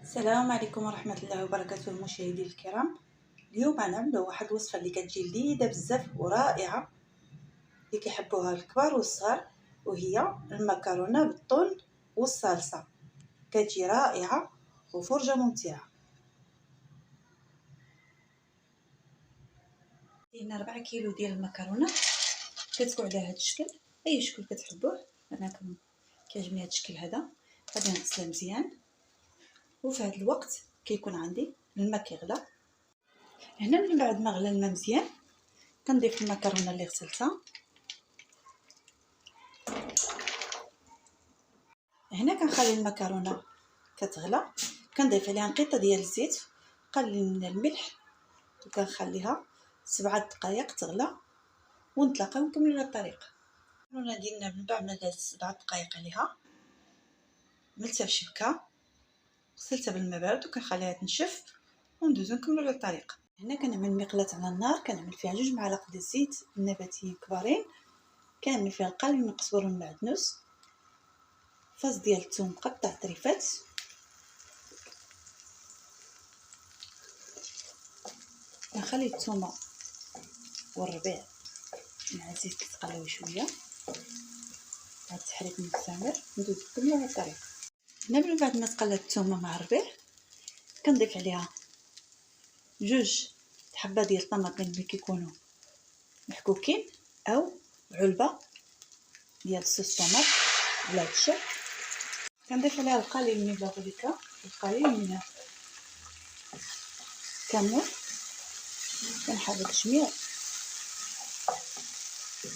السلام عليكم ورحمة الله وبركاته المشاهدين الكرام. اليوم غنعملوا واحد الوصفة اللي كتجي لذيذة بزاف ورائعة اللي كيحبوها الكبار والصغار، وهي المكرونة بالطون والصلصة. كتجي رائعة وفرجة ممتعة. دينا 4 كيلو ديال المكرونة، كتكون على هذا الشكل، اي شكل كتحبوه. انا كيعجبني هذا الشكل هذا. غادي نغسلها مزيان، وفي هذا الوقت كيكون عندي الماء كيغلى. هنا من بعد ما غلى الماء مزيان كنضيف المكرونه اللي غسلتها. هنا كنخلي المكرونه كتغلى، كنضيف عليها نقيطه ديال الزيت، قليل من الملح، وكنخليها 7 دقائق تغلى، ونتلاقاو نكملوا الطريقه. المكرونه ديالنا من بعد ما دازت 7 دقائق عليها ملتها في شبكه، غسلتها بالماء بارد وكنخليها تنشف وندوزو نكملوا الطريقه. هنا كنعمل مقلاة على النار، كنعمل فيها 2 معالق ديال الزيت نباتي كبارين، كنعمل فيها قليل من القزبر والمعدنوس، فاص ديال الثوم مقطع طريفات، كنخلي الثومه والربيع مع الزيت كيتقلاو شويه. بعد التحريك المستمر ندوز نكملوا هاد الطريقه. هنا من بعد ما تقلات الثومه مع الربيع كنضيف عليها 2 حبات ديال الطماطم اللي كيكونوا محكوكين، او علبه ديال صوص طماط على هاد الشكل. كنضيف عليها القليل من البابريكا والقليل من الكمون. كنحرك جميع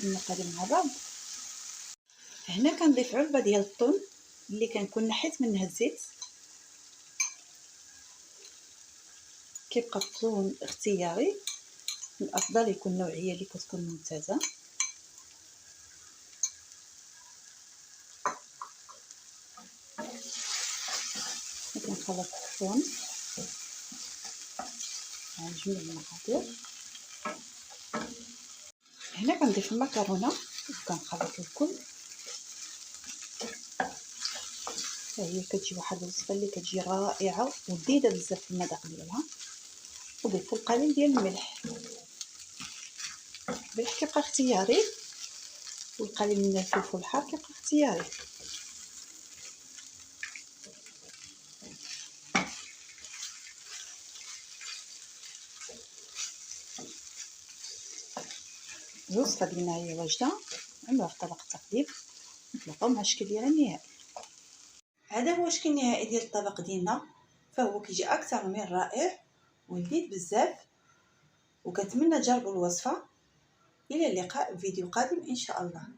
المقادير مع بعض. هنا كنضيف علبه ديال الطون اللي كنكون نحيت منها الزيت. كيبقى الطون اختياري، الافضل يكون النوعيه اللي كتكون ممتازه. كنخلط الطون مع جميع المقادير. هنا كنضيف المكرونه وكنخلط الكل. هي كتجي واحد الوصفه اللي كتجي رائعه ولذيذه بزاف في المذاق ديالها. وضيف القليل ديال الملح كيبقى اختياري، والقليل من الفلفل الحار كيبقى اختياري. الوصفه ديالنا هي واجده، عملوها في طبق التقديم، نتلاقاو مع الشكل ديالها النهائي. هذا هو الشكل النهائي ديال الطبق ديالنا، فهو كيجي اكثر من رائع ولذيذ بزاف، وكنتمنى تجربوا الوصفه. الى اللقاء في فيديو قادم ان شاء الله.